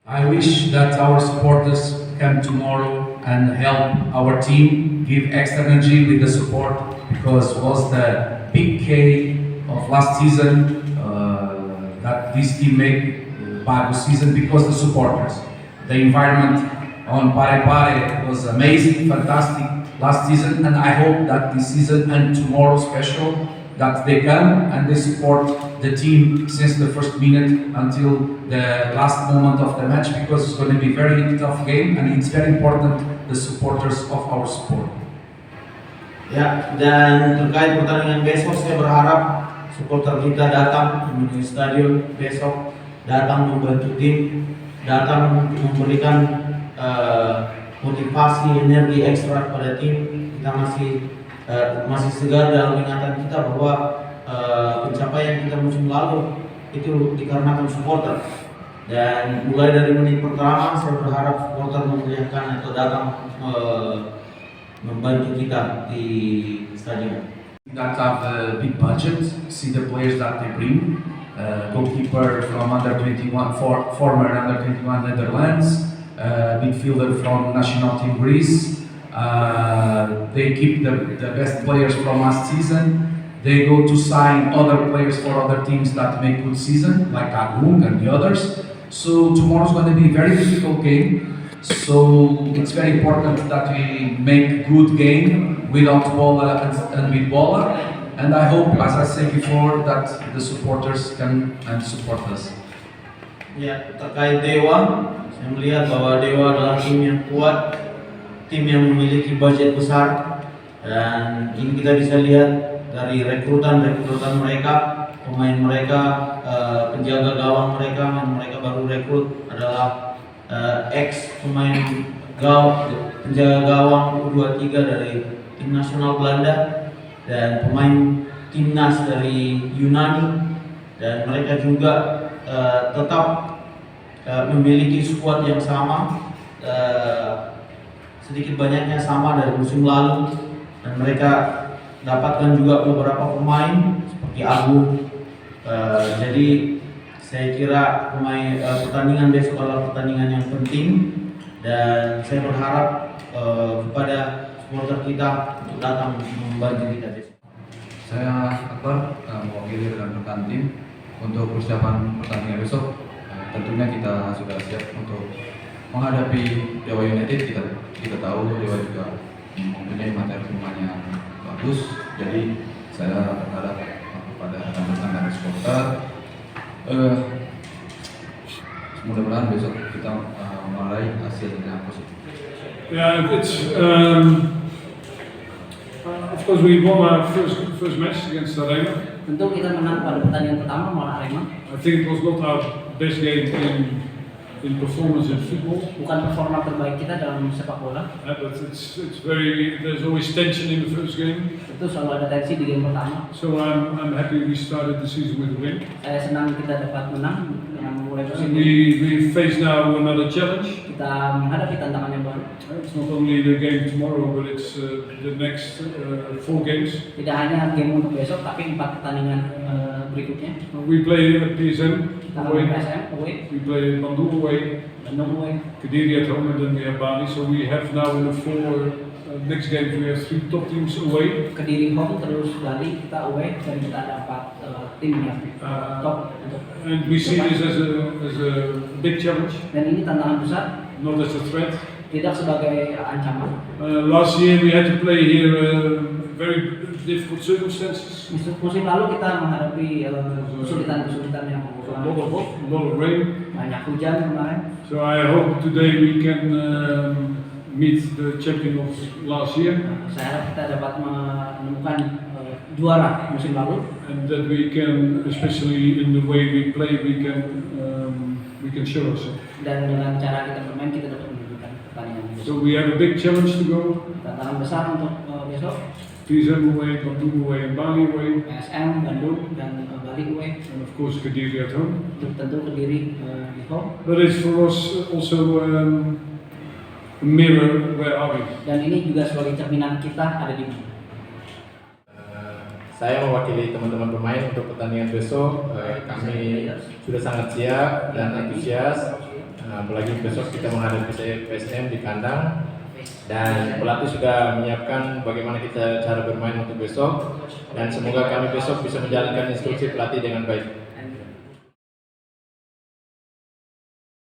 I wish that our supporters come tomorrow and help our team, give extra energy with the support because it was the big K of last season that this team made Bago season because the supporters. The environment on Pare Pare was amazing, fantastic last season, and I hope that this season and tomorrow special that they come and they support the team since the first minute until the last moment of the match because it's going to be a very tough game and it's very important the supporters of our sport. Ya, dan terkait pertandingan besok, saya berharap supporter kita datang menuju stadion besok, datang membantu tim, datang memberikan motivasi, energi ekstra pada tim. Kita masih segar dalam ingatan kita bahwa pencapaian kita musim lalu itu dikarenakan supporter. Dan mulai dari menit pertama, saya berharap supporter memeriahkan atau datang membantu kita di stadion. That have a big budget, see the players that they bring. Goalkeeper from under 21, former under 21 Netherlands, midfielder from national team Greece. They keep the best players from last season. They go to sign other players for other teams that make good season, like Agung and the others. So tomorrow's going to be a very difficult game. So it's very important that we make good game without bola and with bola. And I hope, as I said before, that the supporters can and support us. Ya, terkait Dewa, saya melihat bahwa Dewa adalah tim yang kuat, tim yang memiliki budget besar, dan ini kita bisa lihat dari rekrutan mereka, pemain mereka, penjaga gawang mereka baru rekrut adalah ex pemain penjaga gawang U23 dari tim nasional Belanda dan pemain timnas dari Yunani, dan mereka juga tetap memiliki skuad yang sama, sedikit banyaknya sama dari musim lalu, dan mereka dapatkan juga beberapa pemain seperti Agung. Jadi saya kira pertandingan besok adalah pertandingan yang penting, dan saya berharap kepada supporter kita untuk datang membantu kita besok. Saya Akbar, mewakili rekan-rekan tim untuk persiapan pertandingan besok. Tentunya kita sudah siap untuk menghadapi Dewa United. Kita tahu Dewa juga mempunyai materi pemain yang bagus. Jadi saya berharap pada rekan-rekan dari supporter, mudah-mudahan besok kita meraih hasil yang positif. Yeah, it's of course we won our first match against Arema. Tentu kita menang pada pertandingan pertama melawan Arema. I think it was not our best game in performance in football. Bukan performa terbaik kita dalam sepak bola. But there's always tension in the first game. Itu selalu ada tensi di game pertama. So I'm happy we started the season with a win. Saya senang kita dapat menang dengan memulai musim And ini. we face now another challenge. Kita menghadapi tantangan yang baru. It's not only the game tomorrow, but it's the next 4 games. Tidak hanya game untuk besok, tapi 4 pertandingan berikutnya. We play at PSM Kita away. lawan PSM away, We play Bandung away. Bandung away, Kediri at home, and then we have Bali. So we have now in the 4 next games we have 3 top teams away. Kediri home, terus Bali kita away, dan kita ada 4 tim yang top untuk. And we see this as a big challenge, Dan ini tantangan besar, not as a threat. tidak sebagai ancaman. Last year we had to play here very difficult circumstances. Musim lalu kita menghadapi kesulitan-kesulitan yang A lot of rain. banyak hujan kemarin. So I hope today we can meet the champion of last year, Saya harap kita dapat menemukan juara musim lalu, and that we can, especially in the way we play, we can show ourselves. dan dengan cara kita bermain kita dapat menunjukkan pertandingan besok. So we have a big challenge to go. Tantangan besar untuk besok, PSM away, Bandung away, and Bali away, PSM, Bandung, dan Bali away. and of course Kediri at home. Tentu Kediri di home. But it's for us also a mirror, where are we? Dan ini juga sebagai cerminan kita ada di mana. Saya mewakili teman-teman pemain untuk pertandingan besok. Kami sudah sangat siap dan antusias. apalagi besok kita menghadapi PSM di kandang, dan pelatih sudah menyiapkan bagaimana kita cara bermain untuk besok, dan semoga kami besok bisa menjalankan instruksi pelatih dengan baik.